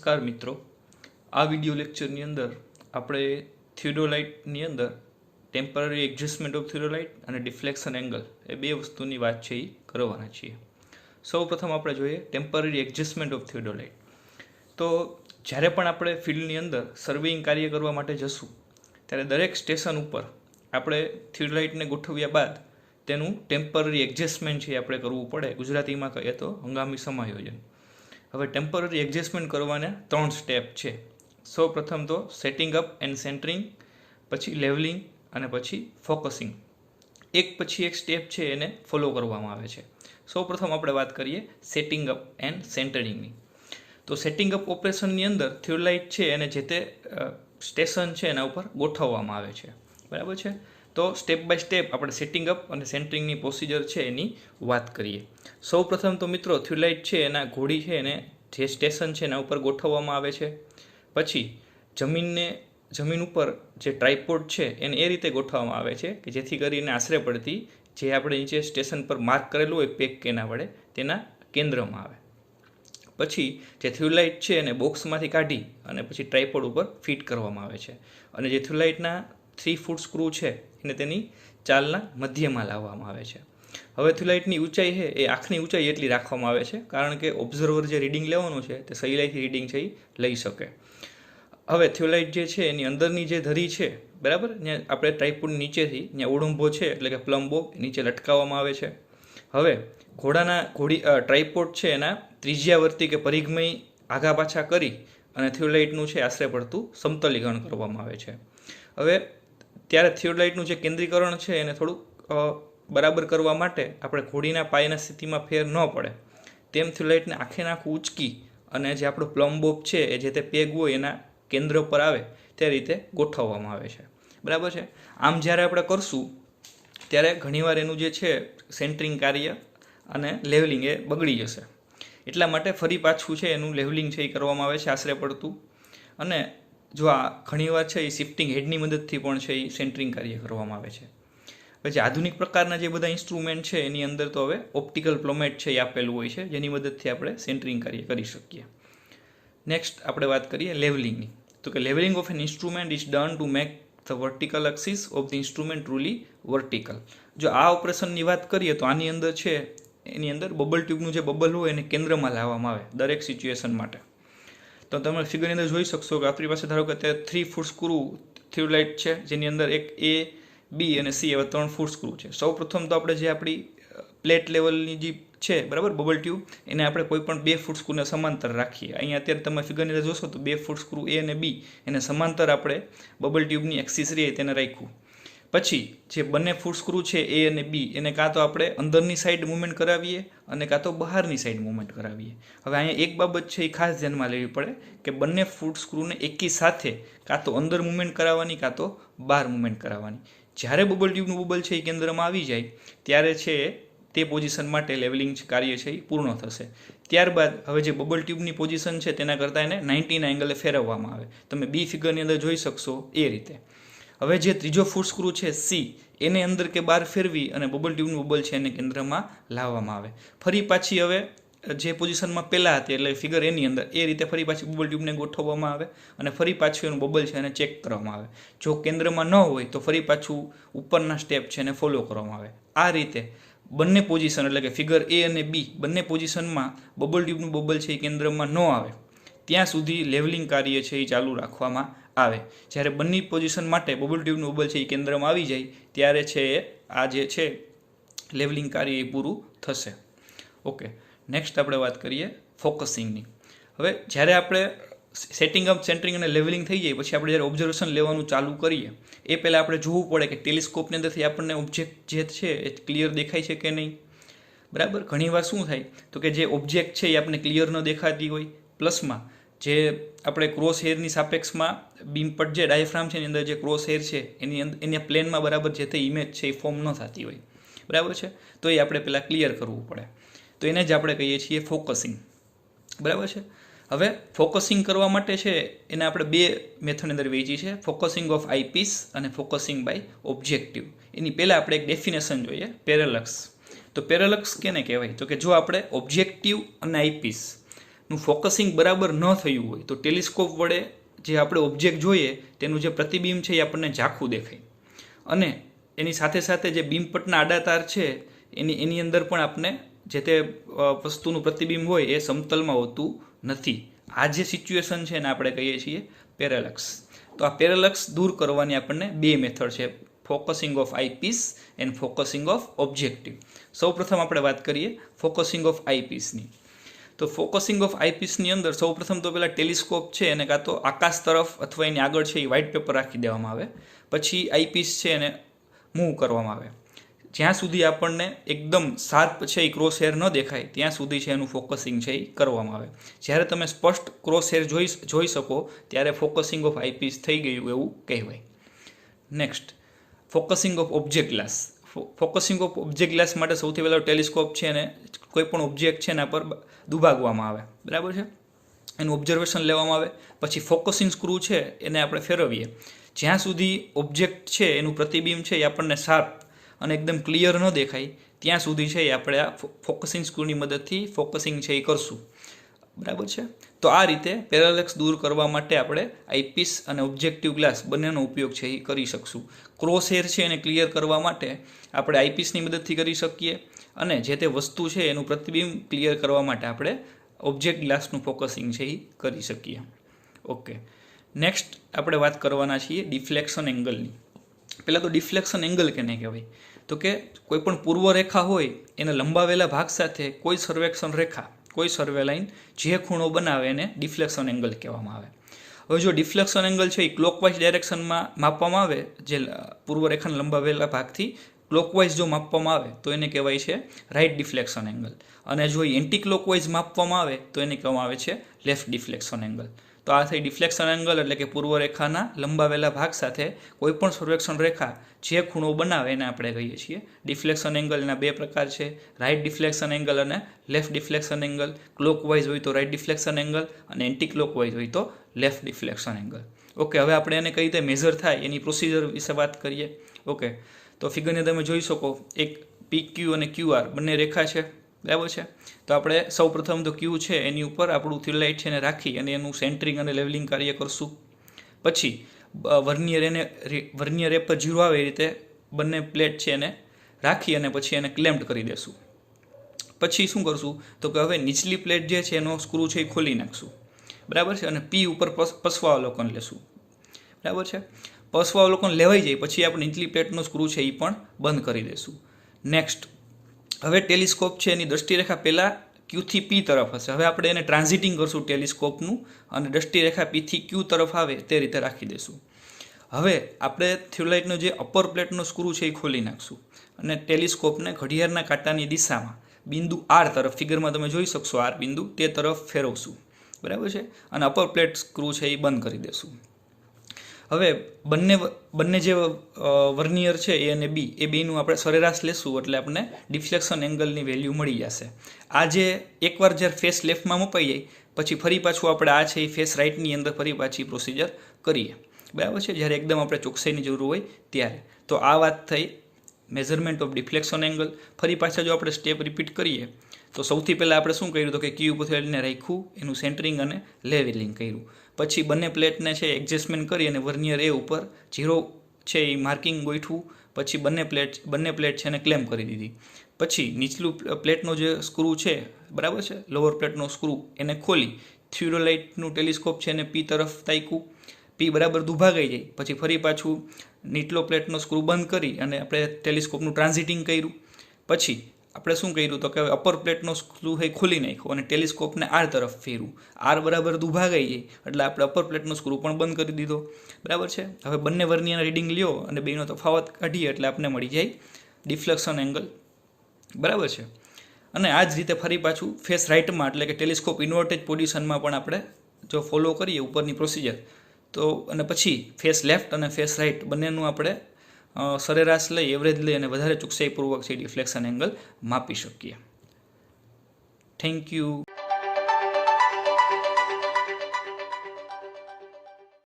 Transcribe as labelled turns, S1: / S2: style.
S1: નમસ્કાર મિત્રો, આ વિડિયો લેક્ચરની અંદર આપણે થિયોડોલાઇટની અંદર ટેમ્પરરી એડજસ્ટમેન્ટ ઓફ થિયોડોલાઇટ અને ડિફ્લેક્શન એંગલ એ બે વસ્તુની વાત છે એ કરવાના છીએ. સૌપ્રથમ આપણે જોઈએ ટેમ્પરરી એડજસ્ટમેન્ટ ઓફ થિયોડોલાઇટ. તો જ્યારે પણ આપણે ફિલ્ડની અંદર સર્વેઇંગ કાર્ય કરવા માટે જશું ત્યારે દરેક સ્ટેશન ઉપર આપણે થિયોડોલાઇટને ગોઠવ્યા બાદ તેનું ટેમ્પરરી એડજસ્ટમેન્ટ છે આપણે કરવું પડે. ગુજરાતીમાં કહીએ તો હંગામી સમાયોજન. હવે ટેમ્પરરી એડજસ્ટમેન્ટ કરવાના 3 સ્ટેપ છે. સૌ પ્રથમ તો સેટિંગ અપ એન્ડ સેન્ટરિંગ, પછી લેવલિંગ અને પછી ફોકસિંગ. એક પછી એક સ્ટેપ છે એને ફોલો કરવામાં આવે છે. સૌ પ્રથમ આપણે વાત કરીએ સેટિંગ અપ એન્ડ સેન્ટરિંગની. તો સેટિંગ અપ ઓપરેશનની અંદર થિયોડોલાઇટ છે એને જે તે સ્ટેશન છે એના ઉપર ગોઠવવામાં આવે છે. બરાબર છે. તો સ્ટેપ બાય સ્ટેપ આપણે સેટિંગ અપ અને સેન્ટરિંગની પ્રોસિજર છે એની વાત કરીએ. સૌ પ્રથમ તો મિત્રો થિયોડોલાઇટ છે એના ઘોડી છે એને જે સ્ટેશન છે એના ઉપર ગોઠવવામાં આવે છે. પછી જમીન ઉપર જે ટ્રાયપોડ છે એને એ રીતે ગોઠવવામાં આવે છે કે જેથી કરીને આશરે પડતી જે આપણે નીચે સ્ટેશન પર માર્ક કરેલું હોય પેક કેના વડે તેના કેન્દ્રમાં આવે. પછી જે થિયોડોલાઇટ છે એને બોક્સમાંથી કાઢી અને પછી ટ્રાયપોડ ઉપર ફિટ કરવામાં આવે છે. અને જે થિયોડોલાઇટના 3 ફૂટ સ્ક્રૂ છે એને તેની ચાલના મધ્યમાં લાવવામાં આવે છે. હવે થિયોડોલાઇટની ઊંચાઈ છે એ આંખની ઊંચાઈ એટલી રાખવામાં આવે છે કારણ કે ઓબ્ઝર્વર જે રીડિંગ લેવાનું છે તે સહેલાઈથી રીડિંગ છે એ લઈ શકે. હવે થિયોડોલાઇટ જે છે એની અંદરની જે ધરી છે બરાબર, ત્યાં આપણે ટ્રાયપોડ નીચેથી ત્યાં ઓળંબો છે એટલે કે પ્લમ બોબ નીચે લટકાવવામાં આવે છે. હવે ટ્રાયપોડ છે એના ત્રિજ્યાવર્તી કે પરિઘમય આઘા પાછા કરી અને થિયોડોલાઇટનું છે આશરે પડતું સમતલીકરણ કરવામાં આવે છે. હવે ત્યારે થિયોડોલાઇટનું જે કેન્દ્રીકરણ છે એને થોડુંક બરાબર કરવા માટે આપણે ઘોડીના પાયના સ્થિતિમાં ફેર ન પડે તેમ થિયોડોલાઇટને આખે આખું ઉંચકી અને જે આપણો પ્લમ બોબ છે એ જે તે પેગ હોય એના કેન્દ્ર પર આવે તે રીતે ગોઠવવામાં આવે છે. બરાબર છે. આમ જ્યારે આપણે કરશું ત્યારે ઘણીવાર એનું જે છે સેન્ટરિંગ કાર્ય અને લેવલિંગ એ બગડી જશે. એટલા માટે ફરી પાછું છે એનું લેવલિંગ છે એ કરવામાં આવે છે આશરે પડતું. અને જો આ ઘણીવાર છે એ શિફ્ટિંગ હેડની મદદથી પણ છે એ સેન્ટરિંગ કાર્ય કરવામાં આવે છે. પછી આધુનિક પ્રકારના જે બધા ઇન્સ્ટ્રુમેન્ટ છે એની અંદર તો હવે ઓપ્ટિકલ પ્લોમેટ છે એ આપેલું હોય છે જેની મદદથી આપણે સેન્ટરિંગ કાર્ય કરી શકીએ. નેક્સ્ટ આપણે વાત કરીએ લેવલિંગની. તો કે levelling of an instrument is done to make the vertical axis of the instrument truly vertical. જો આ ઓપરેશનની વાત કરીએ તો આની અંદર છે એની અંદર બબલ ટ્યુબનું જે બબલ હોય એને કેન્દ્રમાં લાવવામાં આવે દરેક સિચ્યુએશન માટે. તો તમે ફિગરની અંદર જોઈ શકશો કે આપણી પાસે ધારો કે તે 3 ફૂટ સ્ક્રૂ થિયોડોલાઇટ છે જેની અંદર એક A, B અને C એવા 3 ફૂટ સ્ક્રૂ છે. સૌ પ્રથમ તો આપણે જે આપણી પ્લેટ લેવલની જે છે બરાબર બબલ ટ્યુબ એને આપણે કોઈ પણ 2 ફૂટ સ્ક્રૂને સમાંતર રાખીએ. અહીંયા અત્યારે તમે ફિગરની અંદર જોશો તો 2 ફૂટ સ્ક્રૂ A અને B એને સમાંતર આપણે બબલ ટ્યુબની એક્સિસ રહે તેને રાખ્યું. પછી જે બંને ફૂટ સ્ક્રૂ છે A અને B એને કાં તો આપણે અંદરની સાઈડ મૂવમેન્ટ કરાવીએ અને કાં તો બહારની સાઈડ મૂવમેન્ટ કરાવીએ. હવે અહીંયા એક બાબત છે એ ખાસ ધ્યાનમાં લેવી પડે કે બંને ફૂટ સ્ક્રૂને એકી સાથે કાં તો અંદર મૂવમેન્ટ કરાવવાની કાં તો બહાર મૂવમેન્ટ કરાવવાની. જ્યારે બબલ ટ્યુબનું બબલ છે એ કેન્દ્રમાં આવી જાય ત્યારે છે તે પોઝિશન માટે લેવલિંગ કાર્ય છે એ પૂર્ણ થશે. ત્યારબાદ હવે જે બબલ ટ્યુબની પોઝિશન છે તેના કરતાં એને 90ના એંગલે ફેરવવામાં આવે. તમે B ફિગરની અંદર જોઈ શકશો એ રીતે. હવે જે ત્રીજો ફૂટ સ્ક્રૂ છે C એને અંદર કે બહાર ફેરવી અને બબલ ટ્યુબનું બબલ છે એને કેન્દ્રમાં લાવવામાં આવે. ફરી પાછી હવે જે પોઝિશનમાં પહેલાં હતી એટલે ફિગર એની અંદર એ રીતે ફરી પાછી બબલ ટ્યુબને ગોઠવવામાં આવે અને ફરી પાછું એનું બબલ છે એને ચેક કરવામાં આવે. જો કેન્દ્રમાં ન હોય તો ફરી પાછું ઉપરના સ્ટેપ છે એને ફોલો કરવામાં આવે. આ રીતે બંને પોઝિશન એટલે કે ફિગર A અને B બંને પોઝિશનમાં બબલ ટ્યુબનું બબલ છે એ કેન્દ્રમાં ન આવે ત્યાં સુધી લેવલિંગ કાર્ય છે એ ચાલુ રાખવામાં આવે. જ્યારે બંને પોઝિશન માટે બબલ ટ્યુબનું બબલ છે એ કેન્દ્રમાં આવી જાય ત્યારે છે આ જે છે લેવલિંગ કાર્ય એ પૂરું થશે. ઓકે, નેક્સ્ટ આપણે વાત કરીએ ફોકસિંગની. હવે જ્યારે આપણે સેટિંગ અપ, સેન્ટરિંગ અને લેવલિંગ થઈ જાય પછી આપણે જ્યારે ઓબ્ઝર્વેશન લેવાનું ચાલુ કરીએ એ પહેલાં આપણે જોવું પડે કે ટેલિસ્કોપની અંદરથી આપણને ઓબ્જેક્ટ જે છે એ ક્લિયર દેખાય છે કે નહીં. બરાબર. ઘણીવાર શું થાય તો કે જે ઓબ્જેક્ટ છે એ આપણને ક્લિયર ન દેખાતી હોય, પ્લસમાં જે આપણે ક્રોસ હેરની સાપેક્ષમાં બીમપટ જે ડાયફ્રામ છે એની અંદર જે ક્રોસ હેર છે એની પ્લેનમાં બરાબર જે તે ઇમેજ છે એ ફોર્મ ન થતી હોય. બરાબર છે. તો એ આપણે પહેલાં ક્લિયર કરવું પડે. તો એને જ આપણે કહીએ છીએ ફોકસિંગ. બરાબર છે. હવે ફોકસિંગ કરવા માટે છે એને આપણે 2 મેથડની અંદર વહેંચી છે, ફોકસિંગ ઓફ આઈપીસ અને ફોકસિંગ બાય ઓબ્જેક્ટિવ. એની પહેલાં આપણે એક ડેફિનેશન જોઈએ પેરેલક્સ. તો પેરેલક્સ કેને કહેવાય તો કે જો આપણે ઓબ્જેક્ટિવ અને આઈપીસ નું ફોકસિંગ બરાબર ન થયું હોય તો ટેલિસ્કોપ વડે જે આપણે ઓબ્જેક્ટ જોઈએ તેનું જે પ્રતિબિંબ છે એ આપણને ઝાંખું દેખાય, અને એની સાથે સાથે જે બીમપટના આડા તાર છે એની અંદર પણ આપણે જે તે વસ્તુનું પ્રતિબિંબ હોય એ સમતલમાં હોતું નથી. આ જે સિચ્યુએશન છે એને આપણે કહીએ છીએ પેરેલેક્સ. તો આ પેરેલેક્સ દૂર કરવાની આપણને બે મેથડ છે, focusing of eyepiece and focusing of objective. સૌપ્રથમ આપણે વાત કરીએ ફોકસિંગ ઓફ આઈપીસની. તો ફોકસિંગ ઓફ આઈપીસની અંદર સૌપ્રથમ તો પેલા ટેલિસ્કોપ છે એને કાં તો આકાશ તરફ અથવા એની આગળ છે એ વ્હાઇટ પેપર રાખી દેવામાં આવે, પછી આઈપીસ છે એને મૂવ કરવામાં આવે. જ્યાં સુધી આપણને એકદમ શાર્પ છે એ ક્રોસ હેર ન દેખાય ત્યાં સુધી છે એનું ફોકસિંગ છે એ કરવામાં આવે. જ્યારે તમે સ્પષ્ટ ક્રોસ હેર જોઈ શકો ત્યારે ફોકસિંગ ઓફ આઈપીસ થઈ ગયું એવું કહેવાય. Next, focusing of object glass. Focusing of object glass માટે સૌથી પહેલાં ટેલિસ્કોપ છે એને કોઈ પણ ઓબ્જેક્ટ છે એના પર દુભાગવામાં આવે, બરાબર છે, એનું ઓબ્ઝર્વેશન લેવામાં આવે, પછી ફોકસિંગ સ્ક્રૂ છે એને આપણે ફેરવીએ. જ્યાં સુધી ઓબ્જેક્ટ છે એનું પ્રતિબિંબ છે એ આપણને શાર્પ અને એકદમ ક્લિયર ન દેખાય ત્યાં સુધી છે એ આપણે આ ફોકસિંગ સ્ક્રૂની મદદથી ફોકસિંગ છે એ કરશું, બરાબર છે. તો આ રીતે પેરેલેક્સ દૂર કરવા માટે આપણે આઈપીસ અને ઓબ્જેક્ટિવ ગ્લાસ બંનેનો ઉપયોગ છે એ કરી શકશું. ક્રોસ હેર છે એને ક્લિયર કરવા માટે આપણે આઈપીસની મદદથી કરી શકીએ, અને જે તે વસ્તુ છે એનું પ્રતિબિંબ ક્લિયર કરવા માટે આપણે ઓબ્જેક્ટ ગ્લાસનું ફોકસિંગ છે એ કરી શકીએ. ઓકે, નેક્સ્ટ આપણે વાત કરવાના છીએ ડિફ્લેક્શન એંગલની. પહેલાં તો ડિફ્લેક્શન એંગલ કેને કહેવાય? તો કે કોઈ પણ પૂર્વ રેખા હોય એના લંબાવેલા ભાગ સાથે કોઈ સર્વેક્ષણ રેખા, કોઈ સર્વે લાઈન જે ખૂણો બનાવે એને ડિફ્લેક્શન એંગલ કહેવામાં આવે. હવે જો ડિફ્લેક્શન એંગલ છે એ ક્લોકવાઇઝ ડાયરેક્શનમાં માપવામાં આવે, જે પૂર્વ રેખાના લંબાવેલા ભાગથી ક્લોકવાઇઝ જો માપવામાં આવે તો એને કહેવાય છે રાઇટ ડિફ્લેક્શન એંગલ, અને જો એન્ટી ક્લોકવાઇઝ માપવામાં આવે તો એને કહેવામાં આવે છે લેફ્ટ ડિફ્લેક્શન એંગલ. તો આ થઈ ડિફ્લેક્શન એંગલ, એટલે કે પૂર્વ રેખાના લંબાવેલા ભાગ સાથે કોઈપણ સર્વેક્ષણ રેખા જે ખૂણો બનાવે એને આપણે કહીએ છીએ ડિફ્લેક્શન એંગલ. એના બે પ્રકાર છે, રાઇટ ડિફ્લેક્શન એંગલ અને લેફ્ટ ડિફ્લેક્શન એંગલ. ક્લોકવાઇઝ હોય તો રાઇટ ડિફ્લેક્શન એંગલ અને એન્ટી ક્લોકવાઇઝ હોય તો લેફ્ટ ડિફ્લેક્શન એંગલ. ઓકે, હવે આપણે એને કઈ રીતે મેઝર થાય એની પ્રોસિજર વિશે વાત કરીએ. ઓકે, તો ફિગરને તમે જોઈ શકો, એક PQ અને QR બંને રેખા છે, બરાબર છે. તો આપણે સૌ પ્રથમ તો Q છે એની ઉપર આપણું થિયોડાઇટ છે એને રાખી અને એનું સેન્ટરિંગ અને લેવલિંગ કાર્ય કરશું. પછી વર્નિયર રેપ પર 0 આવે એ રીતે બંને પ્લેટ છે એને રાખી અને પછી એને ક્લેમ્પ્ડ કરી દેશું. પછી શું કરશું તો કે હવે નીચલી પ્લેટ જે છે એનો સ્ક્રૂ છે એ ખોલી નાખશું, બરાબર છે, અને P ઉપર પશ્વાવલોકન લેશું, બરાબર છે. પશ્વાવલોકન લેવાઈ જાય પછી આપણે નીચલી પ્લેટનો સ્ક્રૂ છે એ પણ બંધ કરી દઈશું. નેક્સ્ટ, હવે ટેલિસ્કોપ છે એની દ્રષ્ટિરેખા પહેલાં Q થી P તરફ હશે. હવે આપણે એને ટ્રાન્ઝિટિંગ કરશું ટેલિસ્કોપનું, અને દ્રષ્ટિરેખા P થી Q તરફ આવે તે રીતે રાખી દઈશું. હવે આપણે થિયોડાઇટનો જે અપર પ્લેટનો સ્ક્રૂ છે એ ખોલી નાખશું અને ટેલિસ્કોપને ઘડિયાળના કાંટાની દિશામાં બિંદુ R તરફ, ફિગરમાં તમે જોઈ શકશો R બિંદુ, તે તરફ ફેરવશું, બરાબર છે, અને અપર પ્લેટ સ્ક્રૂ છે એ બંધ કરી દેશું. હવે બંને જે વર્નિયર છે A અને B એ બેનું આપણે સરેરાશ લેશું એટલે આપણને ડિફ્લેક્શન એંગલની વેલ્યુ મળી જશે. આ જે એકવાર જ્યારે ફેસ લેફ્ટમાં મપાઈ જાય પછી ફરી પાછું આપણે આ છે એ ફેસ રાઇટની અંદર ફરી પાછી પ્રોસિજર કરીએ, બરાબર છે, જ્યારે એકદમ આપણે ચોકસાઈની જરૂર હોય ત્યારે. તો આ વાત થઈ મેઝરમેન્ટ ઓફ ડિફ્લેક્શન એંગલ. ફરી પાછા જો આપણે સ્ટેપ રિપીટ કરીએ તો સૌથી પહેલાં આપણે શું કર્યું તો કે Q ઉપર થિયોડાઇટને રાખ્યું, એનું સેન્ટરિંગ અને લેવલિંગ કર્યું. પછી બંને પ્લેટને છે એડજસ્ટમેન્ટ કરી અને વર્નિયર A ઉપર 0 છે એ માર્કિંગ ગોઠવું. પછી બંને પ્લેટ છે એને ક્લેમ્પ કરી દીધી. પછી નીચલું પ્લેટનો જે સ્ક્રૂ છે, બરાબર છે, લોઅર પ્લેટનો સ્ક્રૂ એને ખોલી થિયોડાઇટનું ટેલિસ્કોપ છે એને P તરફ તાક્યું. P બરાબર દુભાગાઈ જાય પછી ફરી પાછું નીચલો પ્લેટનો સ્ક્રૂ બંધ કરી અને આપણે ટેલિસ્કોપનું ટ્રાન્ઝિટિંગ કર્યું. પછી આપણે શું કર્યું તો કે અપર પ્લેટનો સ્ક્રૂ એ ખોલી નાખ્યો અને ટેલિસ્કોપને R તરફ ફેરવું. R બરાબર દુભાગાઈ જાય એટલે આપણે અપર પ્લેટનો સ્ક્રૂ પણ બંધ કરી દીધો, બરાબર છે. હવે બંને વર્નિયરના રીડિંગ લ્યો અને બેનો તફાવત કાઢીએ એટલે આપણે મળી જાય ડિફ્લેક્શન એંગલ, બરાબર છે. અને આ જ રીતે ફરી પાછું ફેસ રાઇટમાં, એટલે કે ટેલિસ્કોપ ઇન્વર્ટેડ પોઝિશનમાં પણ આપણે જો ફોલો કરીએ ઉપરની પ્રોસિજર તો, અને પછી ફેસ લેફ્ટ અને ફેસ રાઇટ બંનેનું આપણે સરેરાશ લઈ, એવરેજ લઈ અને વધારે ચોકસાઈપૂર્વક છે ડિફ્લેક્શન એંગલ માપી શકીએ. Thank you.